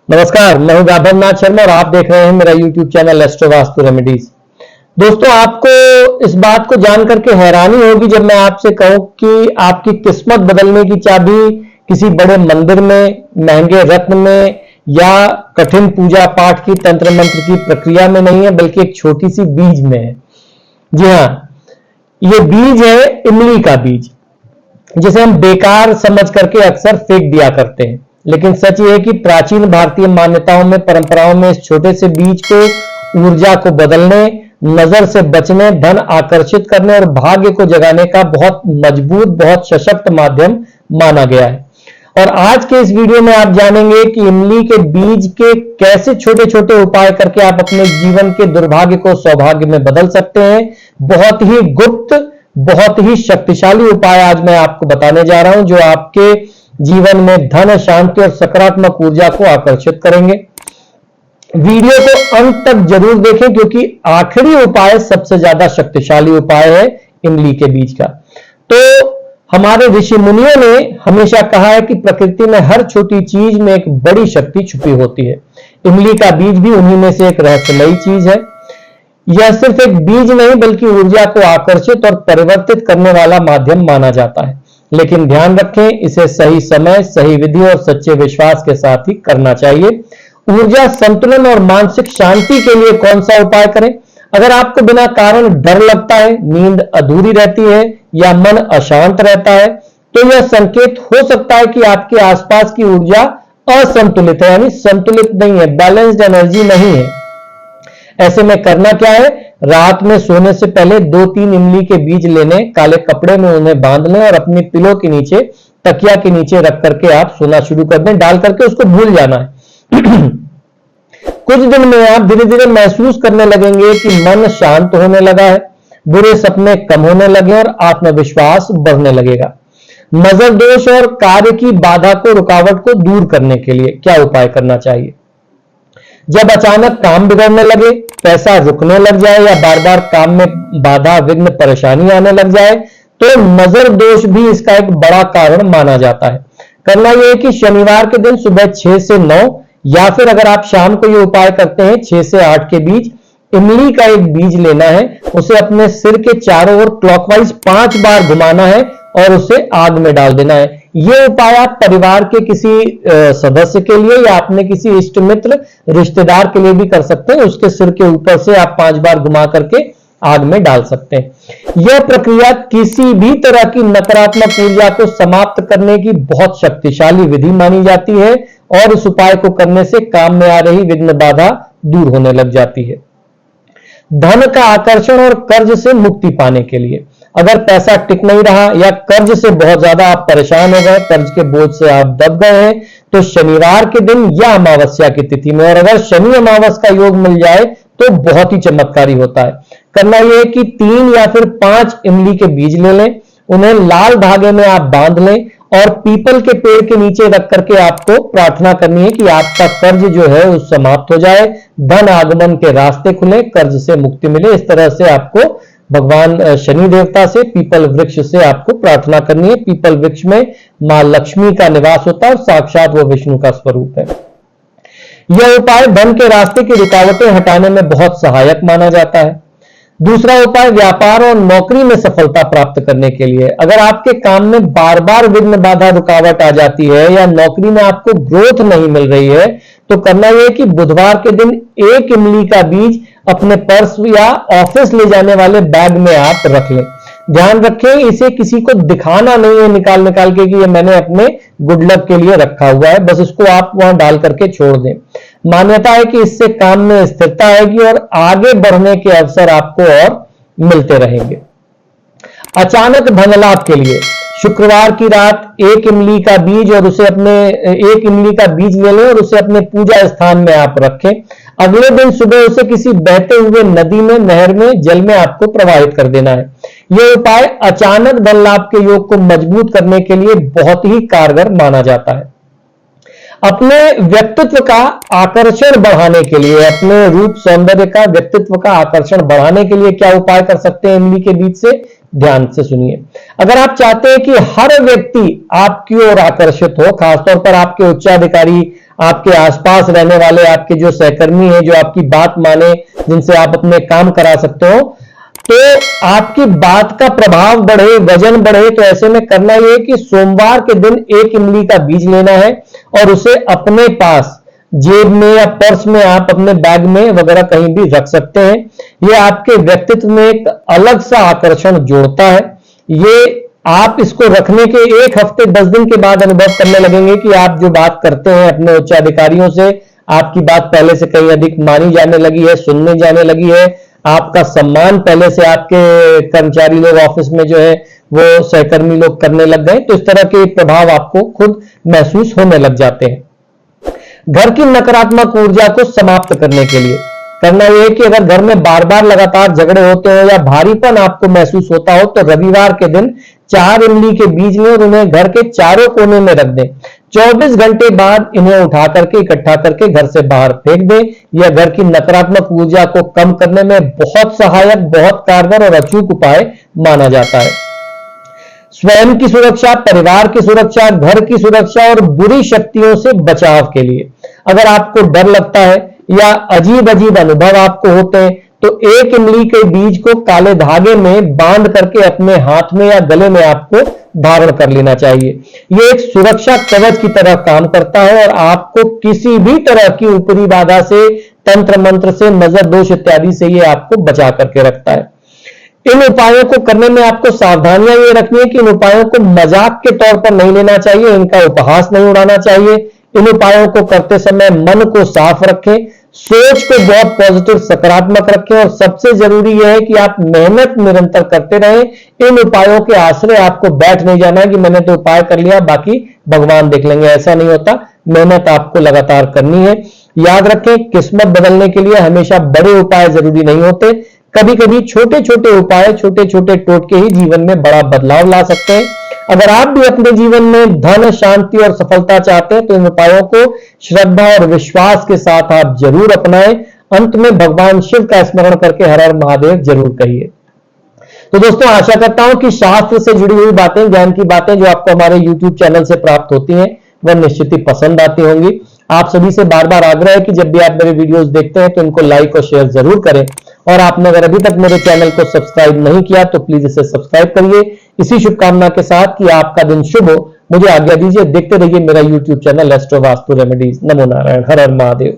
नमस्कार, मैं हूं गाभर नाथ शर्मा और आप देख रहे हैं मेरा YouTube channel astro vastu remedies. दोस्तों, आपको इस बात को जान करके हैरानी होगी जब मैं आपसे कहूं कि आपकी किस्मत बदलने की चाबी किसी बड़े मंदिर में, महंगे रत्न में या कठिन पूजा पाठ की तंत्र मंत्र की प्रक्रिया में नहीं है, बल्कि एक छोटी सी बीज में है। जी हां, ये बीज है इमली का बीज, जिसे हम बेकार समझ करके अक्सर फेंक दिया करते हैं। लेकिन सच ये है कि प्राचीन भारतीय मान्यताओं में, परंपराओं में इस छोटे से बीज को ऊर्जा को बदलने, नजर से बचने, धन आकर्षित करने और भाग्य को जगाने का बहुत मजबूत, बहुत सशक्त माध्यम माना गया है। और आज के इस वीडियो में आप जानेंगे कि इमली के बीज के कैसे छोटे छोटे उपाय करके आप अपने जीवन के दुर्भाग्य को सौभाग्य में बदल सकते हैं। बहुत ही गुप्त, बहुत ही शक्तिशाली उपाय आज मैं आपको बताने जा रहा हूं, जो आपके जीवन में धन, शांति और सकारात्मक ऊर्जा को आकर्षित करेंगे। वीडियो को अंत तक जरूर देखें, क्योंकि आखिरी उपाय सबसे ज्यादा शक्तिशाली उपाय है इमली के बीज का। तो हमारे ऋषि मुनियों ने हमेशा कहा है कि प्रकृति में हर छोटी चीज में एक बड़ी शक्ति छुपी होती है। इमली का बीज भी उन्हीं में से एक रहस्यमयी चीज है। यह सिर्फ एक बीज नहीं, बल्कि ऊर्जा को आकर्षित और परिवर्तित करने वाला माध्यम माना जाता है। लेकिन ध्यान रखें, इसे सही समय, सही विधि और सच्चे विश्वास के साथ ही करना चाहिए। ऊर्जा संतुलन और मानसिक शांति के लिए कौन सा उपाय करें? अगर आपको बिना कारण डर लगता है, नींद अधूरी रहती है या मन अशांत रहता है, तो यह संकेत हो सकता है कि आपके आसपास की ऊर्जा असंतुलित है, यानी संतुलित नहीं है, बैलेंस्ड एनर्जी नहीं है। ऐसे में करना क्या है? रात में सोने से पहले 2-3 इमली के बीज लेने, काले कपड़े में उन्हें बांध लें और अपनी पिलो के नीचे, तकिया के नीचे रख करके आप सोना शुरू कर दें। डाल करके उसको भूल जाना है। कुछ दिन में आप धीरे धीरे महसूस करने लगेंगे कि मन शांत होने लगा है, बुरे सपने कम होने लगे और आत्मविश्वास बढ़ने लगेगा। नजर दोष और कार्य की बाधा को, रुकावट को दूर करने के लिए क्या उपाय करना चाहिए? जब अचानक काम बिगड़ने लगे, पैसा रुकने लग जाए या बार बार काम में बाधा, विघ्न, परेशानी आने लग जाए, तो नजर दोष भी इसका एक बड़ा कारण माना जाता है। करना यह है कि शनिवार के दिन सुबह 6 से 9 या फिर अगर आप शाम को यह उपाय करते हैं 6 से 8 के बीच, इमली का एक बीज लेना है, उसे अपने सिर के चारों ओर क्लॉकवाइज 5 बार घुमाना है और उसे आग में डाल देना है। यह उपाय आप परिवार के किसी सदस्य के लिए या अपने किसी इष्ट मित्र, रिश्तेदार के लिए भी कर सकते हैं। उसके सिर के ऊपर से आप 5 बार घुमा करके आग में डाल सकते हैं। यह प्रक्रिया किसी भी तरह की नकारात्मक ऊर्जा को समाप्त करने की बहुत शक्तिशाली विधि मानी जाती है और इस उपाय को करने से काम में आ रही विघ्न बाधा दूर होने लग जाती है। धन का आकर्षण और कर्ज से मुक्ति पाने के लिए, अगर पैसा टिक नहीं रहा या कर्ज से बहुत ज्यादा आप परेशान हो गए, कर्ज के बोझ से आप दब गए हैं, तो शनिवार के दिन या अमावस्या की तिथि में, और अगर शनि अमावस का योग मिल जाए तो बहुत ही चमत्कारी होता है। करना यह है कि 3 या फिर 5 इमली के बीज ले लें, उन्हें लाल धागे में आप बांध लें और पीपल के पेड़ के नीचे रख करके आपको प्रार्थना करनी है कि आपका कर्ज जो है वो समाप्त हो जाए, धन आगमन के रास्ते खुले, कर्ज से मुक्ति मिले। इस तरह से आपको भगवान शनि देवता से, पीपल वृक्ष से आपको प्रार्थना करनी है। पीपल वृक्ष में मां लक्ष्मी का निवास होता है और साक्षात वो विष्णु का स्वरूप है। यह उपाय धन के रास्ते की रुकावटें हटाने में बहुत सहायक माना जाता है। दूसरा उपाय व्यापार और नौकरी में सफलता प्राप्त करने के लिए, अगर आपके काम में बार बार विघ्न बाधा रुकावट आ जाती है या नौकरी में आपको ग्रोथ नहीं मिल रही है, तो करना यह है कि बुधवार के दिन 1 इमली का बीज अपने पर्स या ऑफिस ले जाने वाले बैग में आप रख लें। ध्यान रखें, इसे किसी को दिखाना नहीं है निकाल निकाल के कि ये मैंने अपने गुड लक के लिए रखा हुआ है, बस इसको आप वहां डाल करके छोड़ दें। मान्यता है कि इससे काम में स्थिरता आएगी और आगे बढ़ने के अवसर आपको और मिलते रहेंगे। अचानक धन लाभ के लिए शुक्रवार की रात 1 इमली का बीज और उसे अपने 1 इमली का बीज ले लें और उसे अपने पूजा स्थान में आप रखें। अगले दिन सुबह उसे किसी बहते हुए नदी में, नहर में, जल में आपको प्रवाहित कर देना है। यह उपाय अचानक धन लाभ के योग को मजबूत करने के लिए बहुत ही कारगर माना जाता है। अपने व्यक्तित्व का आकर्षण बढ़ाने के लिए, अपने रूप सौंदर्य का, व्यक्तित्व का आकर्षण बढ़ाने के लिए क्या उपाय कर सकते हैं इमली के बीज से? ध्यान से सुनिए। अगर आप चाहते हैं कि हर व्यक्ति आपकी ओर आकर्षित हो, खासतौर पर आपके उच्चाधिकारी, आपके आसपास रहने वाले आपके जो सहकर्मी हैं, जो आपकी बात माने, जिनसे आप अपने काम करा सकते हो, तो आपकी बात का प्रभाव बढ़े, वजन बढ़े, तो ऐसे में करना यह है कि सोमवार के दिन 1 इमली का बीज लेना है और उसे अपने पास जेब में या पर्स में, आप अपने बैग में वगैरह कहीं भी रख सकते हैं। यह आपके व्यक्तित्व में एक अलग सा आकर्षण जोड़ता है। ये आप इसको रखने के 1 हफ्ते 10 दिन के बाद अनुभव करने लगेंगे कि आप जो बात करते हैं अपने उच्चाधिकारियों से, आपकी बात पहले से कहीं अधिक मानी जाने लगी है, सुनने जाने लगी है। आपका सम्मान पहले से आपके कर्मचारी लोग ऑफिस में जो है वो सहकर्मी लोग करने लग गए। तो इस तरह के प्रभाव आपको खुद महसूस होने लग जाते हैं। घर की नकारात्मक ऊर्जा को समाप्त करने के लिए करना यह है कि अगर घर में बार बार लगातार झगड़े होते हो या भारीपन आपको महसूस होता हो, तो रविवार के दिन 4 इमली के बीज लें और उन्हें घर के चारों कोने में रख दें। 24 घंटे बाद इन्हें उठा करके, इकट्ठा करके घर से बाहर फेंक दें। यह घर की नकारात्मक ऊर्जा को कम करने में बहुत सहायक, बहुत कारगर और अचूक उपाय माना जाता है। स्वयं की सुरक्षा, परिवार की सुरक्षा, घर की सुरक्षा और बुरी शक्तियों से बचाव के लिए अगर आपको डर लगता है या अजीब अजीब अनुभव आपको होते हैं, तो 1 इमली के बीज को काले धागे में बांध करके अपने हाथ में या गले में आपको धारण कर लेना चाहिए। यह एक सुरक्षा कवच की तरह काम करता है और आपको किसी भी तरह की ऊपरी बाधा से, तंत्र मंत्र से, नजर दोष इत्यादि से यह आपको बचा करके रखता है। इन उपायों को करने में आपको सावधानियां ये रखनी है कि इन उपायों को मजाक के तौर पर नहीं लेना चाहिए, इनका उपहास नहीं उड़ाना चाहिए। इन उपायों को करते समय मन को साफ रखें, सोच को बहुत पॉजिटिव, सकारात्मक रखें और सबसे जरूरी यह है कि आप मेहनत निरंतर करते रहें। इन उपायों के आश्रय आपको बैठ नहीं जाना है कि मैंने तो उपाय कर लिया, बाकी भगवान देख लेंगे, ऐसा नहीं होता। मेहनत आपको लगातार करनी है। याद रखें, किस्मत बदलने के लिए हमेशा बड़े उपाय जरूरी नहीं होते। कभी कभी छोटे छोटे उपाय, छोटे छोटे टोटके ही जीवन में बड़ा बदलाव ला सकते हैं। अगर आप भी अपने जीवन में धन, शांति और सफलता चाहते हैं, तो इन उपायों को श्रद्धा और विश्वास के साथ आप जरूर अपनाएं। अंत में भगवान शिव का स्मरण करके हर हर महादेव जरूर कहिए। तो दोस्तों, आशा करता हूं कि शास्त्र से जुड़ी हुई बातें, ज्ञान की बातें जो आपको हमारे YouTube चैनल से प्राप्त होती हैं, वह निश्चित ही पसंद आती होंगी। आप सभी से बार बार आग्रह है कि जब भी आप मेरे वीडियोस देखते हैं तो इनको लाइक और शेयर जरूर करें। और आपने अगर अभी तक मेरे चैनल को सब्सक्राइब नहीं किया तो प्लीज इसे सब्सक्राइब करिए। इसी शुभकामना के साथ कि आपका दिन शुभ हो, मुझे आज्ञा दीजिए। देखते रहिए मेरा YouTube channel astro vastu remedies. नमो नारायण, हर हर महादेव।